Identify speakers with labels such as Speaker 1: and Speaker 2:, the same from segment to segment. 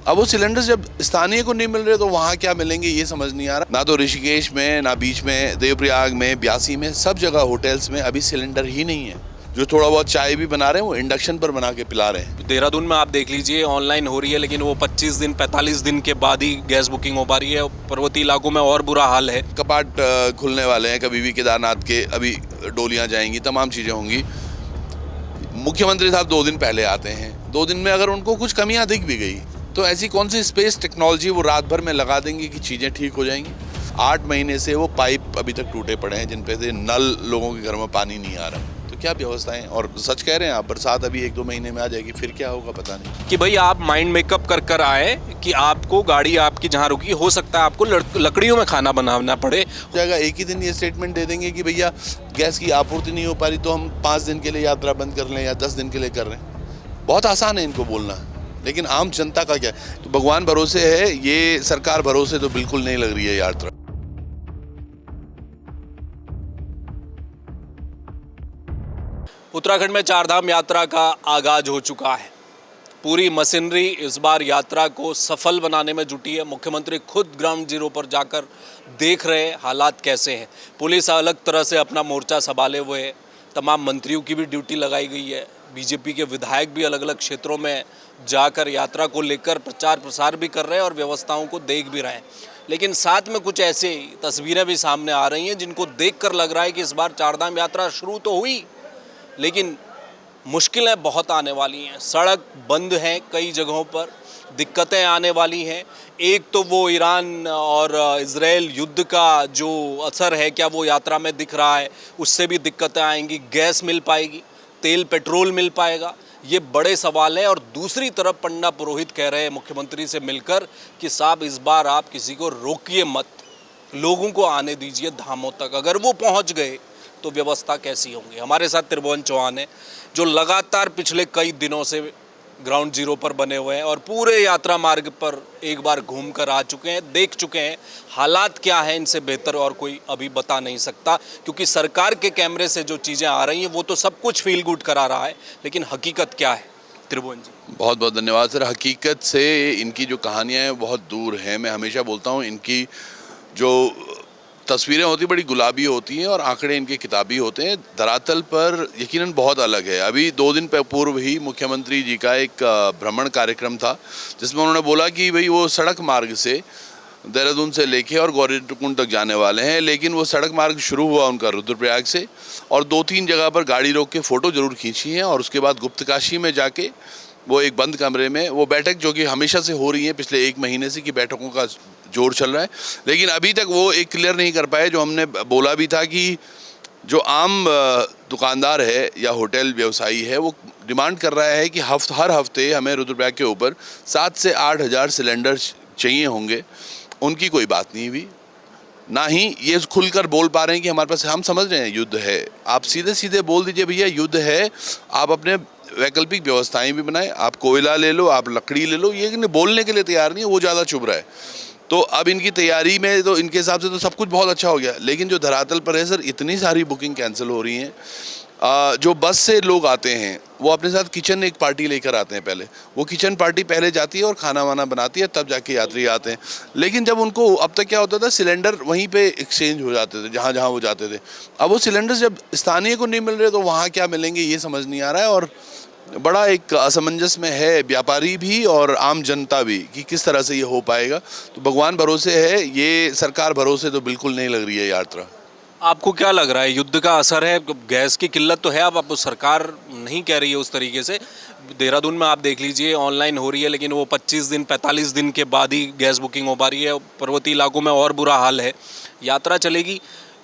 Speaker 1: अब वो सिलेंडर्स जब स्थानीय को नहीं मिल रहे तो वहाँ क्या मिलेंगे ये समझ नहीं आ रहा। ना तो ऋषिकेश में, ना बीच में देवप्रयाग में, ब्यासी में, सब जगह होटल्स में अभी सिलेंडर ही नहीं है। जो थोड़ा बहुत चाय भी बना रहे हैं वो इंडक्शन पर बना के पिला रहे हैं।
Speaker 2: देहरादून में आप देख लीजिए ऑनलाइन हो रही है, लेकिन वो 25 दिन 45 दिन के बाद ही गैस बुकिंग हो पा रही है। पर्वतीय इलाकों में और बुरा हाल है।
Speaker 1: कपाट खुलने वाले हैं, कभी भी केदारनाथ के अभी डोलियाँ जाएंगी, तमाम चीज़ें होंगी। मुख्यमंत्री साहब 2 दिन पहले आते हैं, 2 दिन में अगर उनको कुछ कमियां दिख भी गई तो ऐसी कौन सी स्पेस टेक्नोलॉजी वो रात भर में लगा देंगे कि चीज़ें ठीक हो जाएंगी। 8 महीने से वो पाइप अभी तक टूटे पड़े हैं जिन पे से नल लोगों के घर में पानी नहीं आ रहा। तो क्या व्यवस्थाएं, और सच कह रहे हैं आप, बरसात अभी 1-2 महीने में आ जाएगी, फिर क्या होगा पता नहीं।
Speaker 2: कि भाई आप माइंड मेकअप कर कर आए कि आपको गाड़ी आपकी जहाँ रुकी, हो सकता है आपको लकड़ियों में खाना बनाना पड़े।
Speaker 1: जाएगा एक ही दिन ये स्टेटमेंट दे देंगे कि भैया गैस की आपूर्ति नहीं हो पा रही तो हम 5 दिन के लिए यात्रा बंद कर लें या 10 दिन के लिए कर रहे हैं। बहुत आसान है इनको बोलना, लेकिन आम जनता का क्या। तो भगवान भरोसे है, ये सरकार भरोसे तो बिल्कुल नहीं लग रही है यात्रा।
Speaker 2: उत्तराखंड में चारधाम यात्रा का आगाज हो चुका है। पूरी मशीनरी इस बार यात्रा को सफल बनाने में जुटी है। मुख्यमंत्री खुद ग्राउंड जीरो पर जाकर देख रहे हैं हालात कैसे हैं। पुलिस अलग तरह से अपना मोर्चा संभाले हुए है। तमाम मंत्रियों की भी ड्यूटी लगाई गई है। बीजेपी के विधायक भी अलग अलग क्षेत्रों में जाकर यात्रा को लेकर प्रचार प्रसार भी कर रहे हैं और व्यवस्थाओं को देख भी रहे हैं। लेकिन साथ में कुछ ऐसी तस्वीरें भी सामने आ रही हैं जिनको देखकर लग रहा है कि इस बार चारधाम यात्रा शुरू तो हुई, लेकिन मुश्किलें बहुत आने वाली हैं। सड़क बंद हैं, कई जगहों पर दिक्कतें आने वाली हैं। एक तो वो ईरान और इजराइल युद्ध का जो असर है, क्या वो यात्रा में दिख रहा है, उससे भी दिक्कतें आएंगी। गैस मिल पाएगी, तेल पेट्रोल मिल पाएगा, ये बड़े सवाल हैं। और दूसरी तरफ पंडा पुरोहित कह रहे हैं मुख्यमंत्री से मिलकर कि साहब इस बार आप किसी को रोकिए मत, लोगों को आने दीजिए धामों तक। अगर वो पहुंच गए तो व्यवस्था कैसी होंगी। हमारे साथ त्रिभुवन चौहान है जो लगातार पिछले कई दिनों से ग्राउंड जीरो पर बने हुए हैं और पूरे यात्रा मार्ग पर एक बार घूम कर आ चुके हैं, देख चुके हैं हालात क्या है। इनसे बेहतर और कोई अभी बता नहीं सकता, क्योंकि सरकार के कैमरे से जो चीज़ें आ रही हैं वो तो सब कुछ फील गुड करा रहा है, लेकिन हकीकत क्या है। त्रिभुवन जी,
Speaker 1: बहुत बहुत धन्यवाद सर। हकीकत से इनकी जो कहानियाँ हैं बहुत दूर हैं। मैं हमेशा बोलता हूँ इनकी जो तस्वीरें होती बड़ी गुलाबी होती हैं और आंकड़े इनके किताबी होते हैं। धरातल पर यकीनन बहुत अलग है। अभी 2 दिन पूर्व ही मुख्यमंत्री जी का एक भ्रमण कार्यक्रम था जिसमें उन्होंने बोला कि भाई वो सड़क मार्ग से देहरादून से लेके और गौरीकुंड तक जाने वाले हैं, लेकिन वो सड़क मार्ग शुरू हुआ उनका रुद्रप्रयाग से और 2-3 जगह पर गाड़ी रोक के फ़ोटो ज़रूर खींची हैं और उसके बाद गुप्तकाशी में जाके वो एक बंद कमरे में वो बैठक, जो कि हमेशा से हो रही है पिछले 1 महीने से कि बैठकों का जोर चल रहा है, लेकिन अभी तक वो एक क्लियर नहीं कर पाए जो हमने बोला भी था कि जो आम दुकानदार है या होटल व्यवसायी है वो डिमांड कर रहा है कि हर हफ्ते हमें रुद्रप्रयाग के ऊपर 7 से 8 हज़ार सिलेंडर चाहिए होंगे। उनकी कोई बात नहीं हुई, ना ही ये खुलकर बोल पा रहे हैं कि हमारे पास, हम समझ रहे हैं युद्ध है, आप सीधे सीधे बोल दीजिए भैया युद्ध है, आप अपने वैकल्पिक व्यवस्थाएं भी बनाएं, आप कोयला ले लो, आप लकड़ी ले लो। ये बोलने के लिए तैयार नहीं है, वो ज़्यादा चुभ रहा है। तो अब इनकी तैयारी में तो इनके हिसाब से तो सब कुछ बहुत अच्छा हो गया, लेकिन जो धरातल पर है सर, इतनी सारी बुकिंग कैंसिल हो रही हैं। जो बस से लोग आते हैं वो अपने साथ किचन एक पार्टी लेकर आते हैं। पहले वो किचन पार्टी पहले जाती है और खाना वाना बनाती है, तब जाके यात्री आते हैं। लेकिन जब उनको, अब तक क्या होता था, सिलेंडर वहीं पे एक्सचेंज हो जाते थे जहाँ जहाँ वो जाते थे। अब वो सिलेंडर जब स्थानीय को नहीं मिल रहे तो वहाँ क्या मिलेंगे ये समझ नहीं आ रहा है और बड़ा एक असमंजस में है व्यापारी भी और आम जनता भी कि किस तरह से ये हो पाएगा। तो भगवान भरोसे है, ये सरकार भरोसे तो बिल्कुल नहीं लग रही है यात्रा।
Speaker 2: आपको क्या लग रहा है, युद्ध का असर है? गैस की किल्लत तो है, अब सरकार नहीं कह रही है उस तरीके से। देहरादून में आप देख लीजिए ऑनलाइन हो रही है, लेकिन वो 25 दिन 45 दिन के बाद ही गैस बुकिंग हो पा रही है। पर्वतीय इलाकों में और बुरा हाल है। यात्रा चलेगी,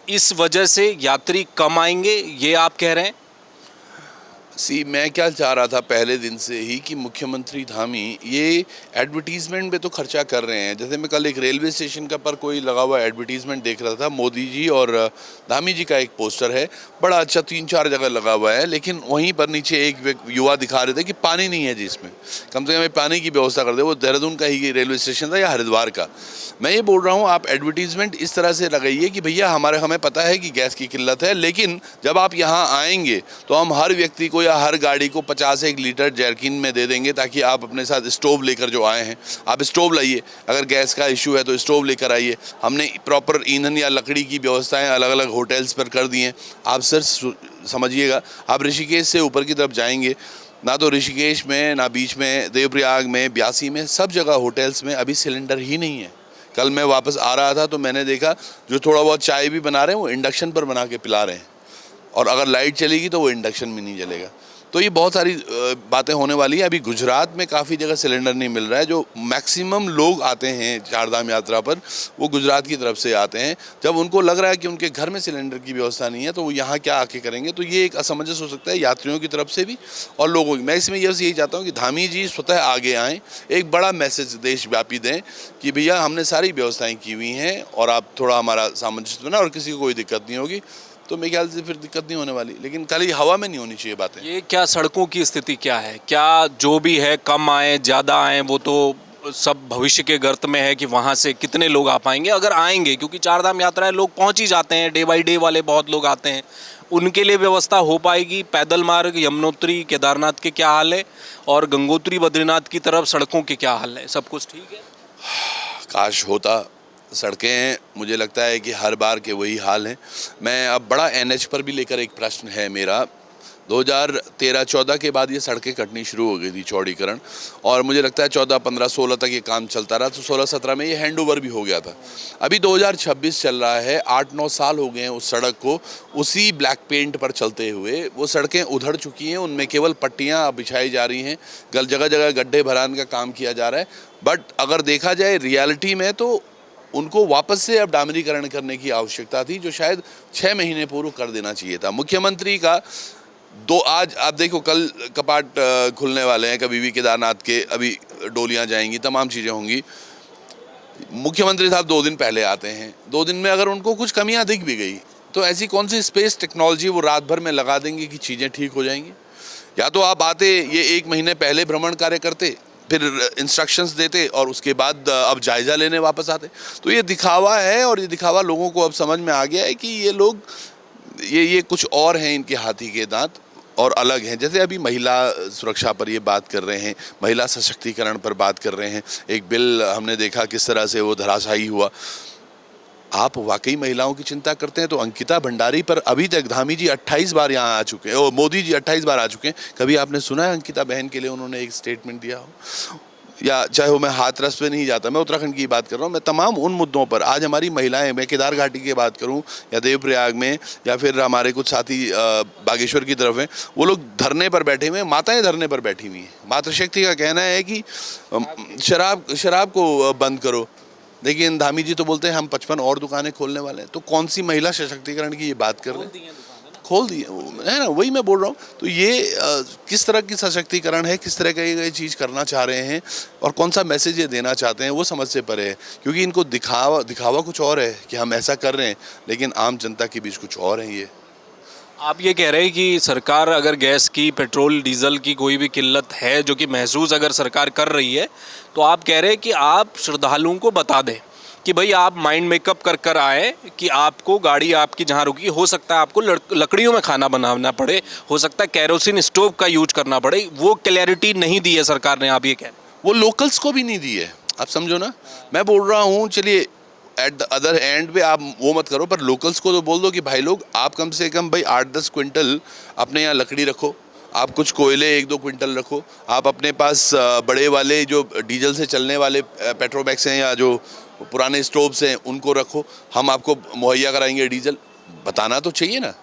Speaker 2: इस वजह से यात्री कम आएंगे, ये आप कह रहे हैं?
Speaker 1: मैं क्या चाह रहा था पहले दिन से ही कि मुख्यमंत्री धामी ये एडवर्टीजमेंट पे तो खर्चा कर रहे हैं। जैसे मैं कल एक रेलवे स्टेशन का पर कोई लगा हुआ एडवर्टीजमेंट देख रहा था, मोदी जी और धामी जी का एक पोस्टर है, बड़ा अच्छा 3-4 जगह लगा हुआ है, लेकिन वहीं पर नीचे एक युवा दिखा रहे थे कि पानी नहीं है जिसमें, कम से कम पानी की व्यवस्था कर दे। वो देहरादून का ही रेलवे स्टेशन था या हरिद्वार का। मैं ये बोल रहा हूँ आप एडवर्टीजमेंट इस तरह से लगाइए कि भैया हमें पता है कि गैस की किल्लत है, लेकिन जब आप यहाँ आएंगे तो हम हर व्यक्ति को हर गाड़ी को 50 लीटर जैरकिन में दे देंगे ताकि आप अपने साथ स्टोव लेकर जो आए हैं आप स्टोव लाइए, अगर गैस का इशू है तो स्टोव लेकर आइए। हमने प्रॉपर ईंधन या लकड़ी की व्यवस्थाएं अलग अलग होटल्स पर कर दी हैं। आप सर समझिएगा, आप ऋषिकेश से ऊपर की तरफ जाएंगे ना, तो ऋषिकेश में ना बीच में, देवप्रयाग में, ब्यासी में, सब जगह होटल्स में अभी सिलेंडर ही नहीं है। कल मैं वापस आ रहा था तो मैंने देखा जो थोड़ा बहुत चाय भी बना रहे हैं वो इंडक्शन पर बना के पिला रहे हैं, और अगर लाइट चलेगी तो वो इंडक्शन भी नहीं जलेगा। तो ये बहुत सारी बातें होने वाली हैं। अभी गुजरात में काफ़ी जगह सिलेंडर नहीं मिल रहा है। जो मैक्सिमम लोग आते हैं चारधाम यात्रा पर वो गुजरात की तरफ से आते हैं। जब उनको लग रहा है कि उनके घर में सिलेंडर की व्यवस्था नहीं है तो वो यहाँ क्या आके करेंगे, तो ये एक असमंजस हो सकता है यात्रियों की तरफ से भी और लोगों की। मैं इसमें यही चाहता हूँ कि धामी जी स्वतः आगे आएँ, एक बड़ा मैसेज देशव्यापी दें कि भैया हमने सारी व्यवस्थाएँ की हुई हैं और आप थोड़ा हमारा सामंजस्य बनाएं और किसी को कोई दिक्कत नहीं होगी, तो मेरे ख्याल से फिर दिक्कत नहीं होने वाली। लेकिन खाली हवा में नहीं होनी चाहिए बातें।
Speaker 2: ये क्या सड़कों की स्थिति क्या है? क्या जो भी है कम आए ज़्यादा आए वो तो सब भविष्य के गर्त में है कि वहाँ से कितने लोग आ पाएंगे, अगर आएंगे, क्योंकि चारधाम यात्रा है, लोग पहुँच ही जाते हैं, डे बाई डे वाले बहुत लोग आते हैं, उनके लिए व्यवस्था हो पाएगी? पैदल मार्ग यमुनोत्री केदारनाथ के क्या हाल है और गंगोत्री बद्रीनाथ की तरफ सड़कों के क्या हाल है? सब कुछ ठीक है?
Speaker 1: काश होता। सड़कें मुझे लगता है कि हर बार के वही हाल हैं। मैं अब बड़ा एनएच पर भी लेकर एक प्रश्न है मेरा। 2013-14 के बाद ये सड़कें कटनी शुरू हो गई थी चौड़ीकरण, और मुझे लगता है 14, 15, 16 तक ये काम चलता रहा, तो 16-17 में ये हैंड ओवर भी हो गया था। अभी 2026 चल रहा है, 8-9 साल हो गए हैं उस सड़क को उसी ब्लैक पेंट पर चलते हुए। वो सड़कें उधड़ चुकी हैं, उनमें केवल पट्टियाँ बिछाई जा रही हैं, जगह जगह गड्ढे भरान का काम किया जा रहा है। बट अगर देखा जाए रियलिटी में तो उनको वापस से अब डामरीकरण करने की आवश्यकता थी, जो शायद 6 महीने पूर्व कर देना चाहिए था। मुख्यमंत्री का आज आप देखो, कल कपाट खुलने वाले हैं, कभी भी केदारनाथ के, अभी डोलियां जाएंगी, तमाम चीज़ें होंगी। मुख्यमंत्री साहब 2 दिन पहले आते हैं, 2 दिन में अगर उनको कुछ कमियां दिख भी गई तो ऐसी कौन सी स्पेस टेक्नोलॉजी वो रात भर में लगा देंगे कि चीज़ें ठीक हो जाएंगी? या तो आप आते, ये 1 महीने पहले भ्रमण कार्य करते, फिर इंस्ट्रक्शंस देते और उसके बाद अब जायज़ा लेने वापस आते। तो ये दिखावा है, और ये दिखावा लोगों को अब समझ में आ गया है कि ये लोग ये कुछ और हैं, इनके हाथी के दांत और अलग हैं। जैसे अभी महिला सुरक्षा पर ये बात कर रहे हैं, महिला सशक्तिकरण पर बात कर रहे हैं, एक बिल हमने देखा किस तरह से वो धराशायी हुआ। आप वाकई महिलाओं की चिंता करते हैं तो अंकिता भंडारी पर अभी तक धामी जी 28 बार यहाँ आ चुके हैं, और मोदी जी 28 बार आ चुके हैं। कभी आपने सुना है अंकिता बहन के लिए उन्होंने एक स्टेटमेंट दिया हो? या चाहे वो, मैं हाथरस पे नहीं जाता, मैं उत्तराखंड की बात कर रहा हूँ, मैं तमाम उन मुद्दों पर आज हमारी महिलाएं, मैं केदार घाटी की बात करूँ या देवप्रयाग में, या फिर हमारे कुछ साथी बागेश्वर की तरफ हैं, वो लोग धरने पर बैठे हुए हैं, माताएं धरने पर बैठी हुई हैं। मातृशक्ति का कहना है कि शराब को बंद करो, लेकिन धामी जी तो बोलते हैं हम 55 और दुकानें खोलने वाले हैं। तो कौन सी महिला सशक्तिकरण की ये बात कर रहे हैं? खोल दिए है ना, वही मैं बोल रहा हूँ। तो ये किस तरह की सशक्तिकरण है, किस तरह का ये चीज़ करना चाह रहे हैं और कौन सा मैसेज ये देना चाहते हैं, वो समझ से परे है। क्योंकि इनको दिखावा कुछ और है कि हम ऐसा कर रहे हैं, लेकिन आम जनता के बीच कुछ और है। ये
Speaker 2: आप ये कह रहे हैं कि सरकार अगर गैस की, पेट्रोल डीजल की कोई भी किल्लत है जो कि महसूस अगर सरकार कर रही है, तो आप कह रहे हैं कि आप श्रद्धालुओं को बता दें कि भाई आप माइंड मेकअप कर आए कि आपको गाड़ी आपकी जहाँ रुकी, हो सकता है आपको लकड़ियों में खाना बनाना पड़े, हो सकता है केरोसिन स्टोव का यूज करना पड़े। वो क्लैरिटी नहीं दी है सरकार ने, आप ये कह रहे हैं?
Speaker 1: वो लोकल्स को भी नहीं दी है, आप समझो ना। मैं बोल रहा हूँ, चलिए एट द अदर एंड पे आप वो मत करो, पर लोकल्स को तो बोल दो कि भाई लोग, आप कम से कम भाई 8-10 क्विंटल अपने यहाँ लकड़ी रखो, आप कुछ कोयले 1-2 क्विंटल रखो, आप अपने पास बड़े वाले जो डीजल से चलने वाले पेट्रोमैक्स हैं या जो पुराने स्टोव्स हैं उनको रखो, हम आपको मुहैया कराएंगे डीजल। बताना तो चाहिए ना।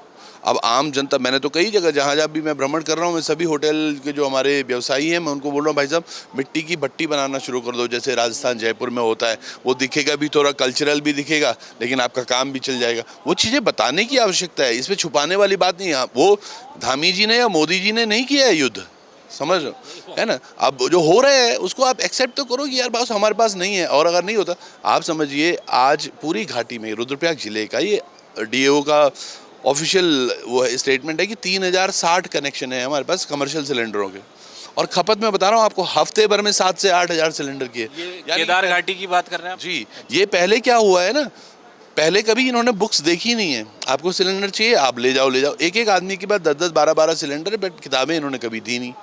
Speaker 1: अब आम जनता, मैंने तो कई जगह जहाँ जहाँ भी मैं भ्रमण कर रहा हूँ, मैं सभी होटल के जो हमारे व्यवसायी हैं, मैं उनको बोल रहा हूँ भाई साहब मिट्टी की भट्टी बनाना शुरू कर दो, जैसे राजस्थान जयपुर में होता है। वो दिखेगा भी, थोड़ा कल्चरल भी दिखेगा, लेकिन आपका काम भी चल जाएगा। वो चीज़ें बताने की आवश्यकता है, इसमें छुपाने वाली बात नहीं है। वो धामी जी ने या मोदी जी ने नहीं किया है युद्ध, समझ है ना। अब जो हो रहा है उसको आप एक्सेप्ट तो करो कि यार बस हमारे पास नहीं है, और अगर नहीं होता, आप समझिए आज पूरी घाटी में, रुद्रप्रयाग जिले का, ये डीओ का ऑफिशियल वो स्टेटमेंट है कि 3060 कनेक्शन है हमारे पास कमर्शियल सिलेंडरों के, और खपत में बता रहा हूँ आपको हफ्ते भर में 7 से 8 हज़ार सिलेंडर की है।
Speaker 2: केदार घाटी की बात कर रहे हैं आप?
Speaker 1: जी, ये पहले क्या हुआ है ना, पहले कभी इन्होंने बुक्स देखी नहीं है। आपको सिलेंडर चाहिए, आप ले जाओ ले जाओ, एक एक आदमी के पास 10-10, 12-12 सिलेंडर, बट किताबें इन्होंने कभी दी नहीं।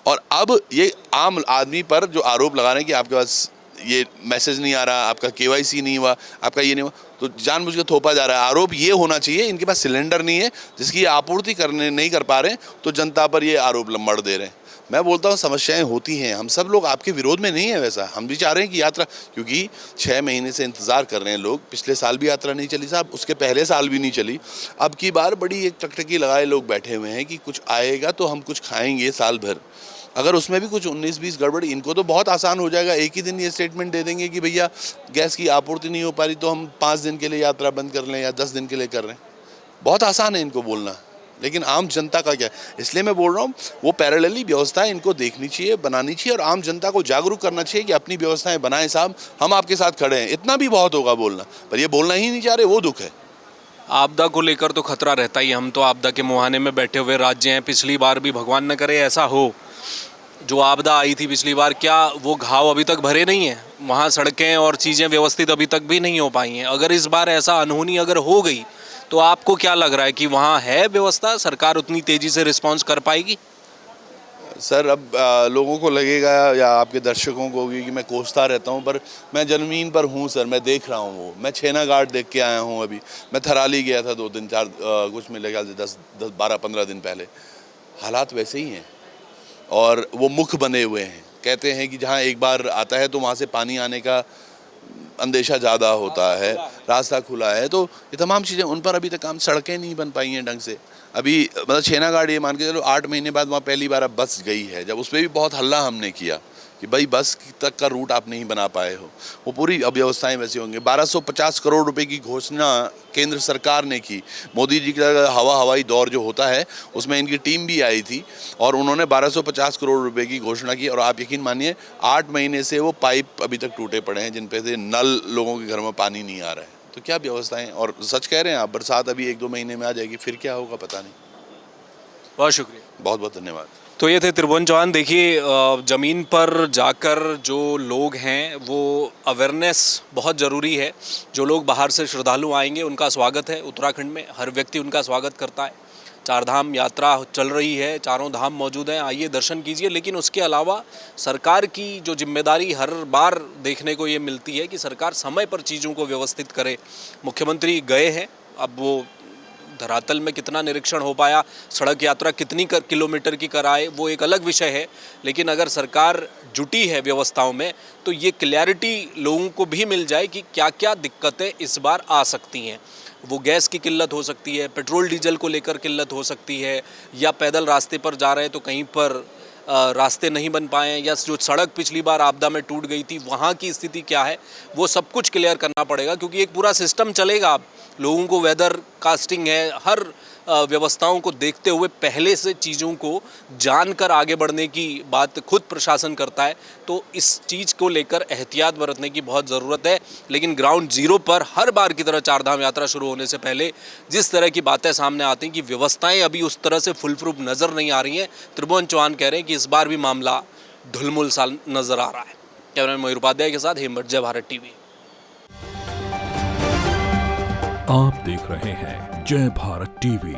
Speaker 1: और अब ये आम आदमी पर जो आरोप लगा रहे हैं कि आपके पास ये मैसेज नहीं आ रहा, आपका केवाईसी नहीं हुआ, आपका ये नहीं हुआ, तो जानबूझ के थोपा जा रहा है। आरोप ये होना चाहिए इनके पास सिलेंडर नहीं है जिसकी आपूर्ति करने नहीं कर पा रहे हैं, तो जनता पर ये आरोप मढ़ दे रहे हैं। मैं बोलता हूँ समस्याएं होती हैं, हम सब लोग आपके विरोध में नहीं है वैसा, हम भी चाह रहे हैं कि यात्रा, क्योंकि 6 महीने से इंतज़ार कर रहे हैं लोग। पिछले साल भी यात्रा नहीं चली साहब, उसके पहले साल भी नहीं चली। अब की बार बड़ी एक टकटकी लगाए लोग बैठे हुए हैं कि कुछ आएगा तो हम कुछ खाएंगे साल भर। अगर उसमें भी कुछ 19-20 गड़बड़ी, इनको तो बहुत आसान हो जाएगा, एक ही दिन ये स्टेटमेंट दे देंगे कि भैया गैस की आपूर्ति नहीं हो पा रही तो हम 5 दिन के लिए यात्रा बंद कर लें या 10 दिन के लिए कर रहे हैं। बहुत आसान है इनको बोलना, लेकिन आम जनता का क्या है? इसलिए मैं बोल रहा हूँ वो पैरेलली व्यवस्थाएं इनको देखनी चाहिए, बनानी चाहिए, और आम जनता को जागरूक करना चाहिए कि अपनी व्यवस्थाएं बनाएं साहब, हम आपके साथ खड़े हैं। इतना भी बहुत होगा बोलना, पर ये बोलना ही नहीं चाह रहे, वो दुख है।
Speaker 2: आपदा को लेकर तो खतरा रहता ही, हम तो आपदा के मुहाने में बैठे हुए राज्य हैं। पिछली बार भी भगवान न करे ऐसा हो, जो आपदा आई थी पिछली बार, क्या वो घाव अभी तक भरे नहीं हैं? वहाँ सड़कें और चीज़ें व्यवस्थित अभी तक भी नहीं हो पाई हैं। अगर इस बार ऐसा अनहोनी अगर हो गई तो आपको क्या लग रहा है कि वहाँ है व्यवस्था, सरकार उतनी तेज़ी से रिस्पॉन्स कर पाएगी?
Speaker 1: सर अब लोगों को लगेगा या आपके दर्शकों को भी कि मैं कोसता रहता हूं, पर मैं ज़मीन पर हूं सर, मैं देख रहा हूं। वो मैं छेना घाट देख के आया हूं, अभी मैं थराली गया था 2 दिन 4 कुछ मेरे ख्याल से 10-12-15 दिन पहले। हालात वैसे ही हैं और वो मुख बने हुए हैं। कहते हैं कि जहां एक बार आता है तो वहां से पानी आने का अंदेशा ज़्यादा होता है, रास्ता खुला है, तो ये तमाम चीज़ें, उन पर अभी तक काम, सड़कें नहीं बन पाई हैं ढंग से। अभी मतलब छेना घाट ये मान के चलो 8 महीने बाद वहाँ पहली बार अब बस गई है, जब उस पर भी बहुत हल्ला हमने किया कि भाई बस तक का रूट आप नहीं बना पाए हो। वो पूरी अव्यवस्थाएं वैसी होंगी। 1250 करोड़ रुपए की घोषणा केंद्र सरकार ने की। मोदी जी का हवाई दौर जो होता है उसमें इनकी टीम भी आई थी और उन्होंने 1250 करोड़ रुपए की घोषणा की, और आप यकीन मानिए 8 महीने से वो पाइप अभी तक टूटे पड़े हैं जिन पे से नल लोगों के घर में पानी नहीं आ रहा है। तो क्या व्यवस्थाएं, और सच कह रहे हैं आप, बरसात अभी 1-2 महीने में आ जाएगी, फिर क्या होगा पता नहीं।
Speaker 2: बहुत शुक्रिया,
Speaker 1: बहुत बहुत धन्यवाद।
Speaker 2: तो ये थे त्रिभुवन चौहान। देखिए ज़मीन पर जाकर जो लोग हैं वो अवेयरनेस बहुत ज़रूरी है। जो लोग बाहर से श्रद्धालु आएंगे उनका स्वागत है उत्तराखंड में, हर व्यक्ति उनका स्वागत करता है। 4 धाम यात्रा चल रही है, चारों धाम मौजूद हैं, आइए दर्शन कीजिए। लेकिन उसके अलावा सरकार की जो जिम्मेदारी हर बार देखने को ये मिलती है कि सरकार समय पर चीज़ों को व्यवस्थित करे। मुख्यमंत्री गए हैं, अब वो धरातल में कितना निरीक्षण हो पाया, सड़क यात्रा कितनी किलोमीटर की कराए, वो एक अलग विषय है। लेकिन अगर सरकार जुटी है व्यवस्थाओं में तो ये क्लैरिटी लोगों को भी मिल जाए कि क्या क्या दिक्कतें इस बार आ सकती हैं। वो गैस की किल्लत हो सकती है, पेट्रोल डीजल को लेकर किल्लत हो सकती है, या पैदल रास्ते पर जा रहे हैं तो कहीं पर रास्ते नहीं बन पाए हैं, या जो सड़क पिछली बार आपदा में टूट गई थी वहाँ की स्थिति क्या है, वो सब कुछ क्लियर करना पड़ेगा। क्योंकि एक पूरा सिस्टम चलेगा। अब लोगों को वेदर कास्टिंग है, हर व्यवस्थाओं को देखते हुए पहले से चीज़ों को जानकर आगे बढ़ने की बात खुद प्रशासन करता है। तो इस चीज़ को लेकर एहतियात बरतने की बहुत ज़रूरत है। लेकिन ग्राउंड जीरो पर हर बार की तरह 4 धाम यात्रा शुरू होने से पहले जिस तरह की बातें सामने आती हैं कि व्यवस्थाएं अभी उस तरह से फुल प्रूफ नज़र नहीं आ रही हैं, त्रिभुवन चौहान कह रहे हैं कि इस बार भी मामला ढुलमुल सा नज़र आ रहा है। कैमरामैन मयूर उपाध्याय के साथ हेमंत, जय भारत टीवी।
Speaker 3: आप देख रहे हैं जय भारत टीवी।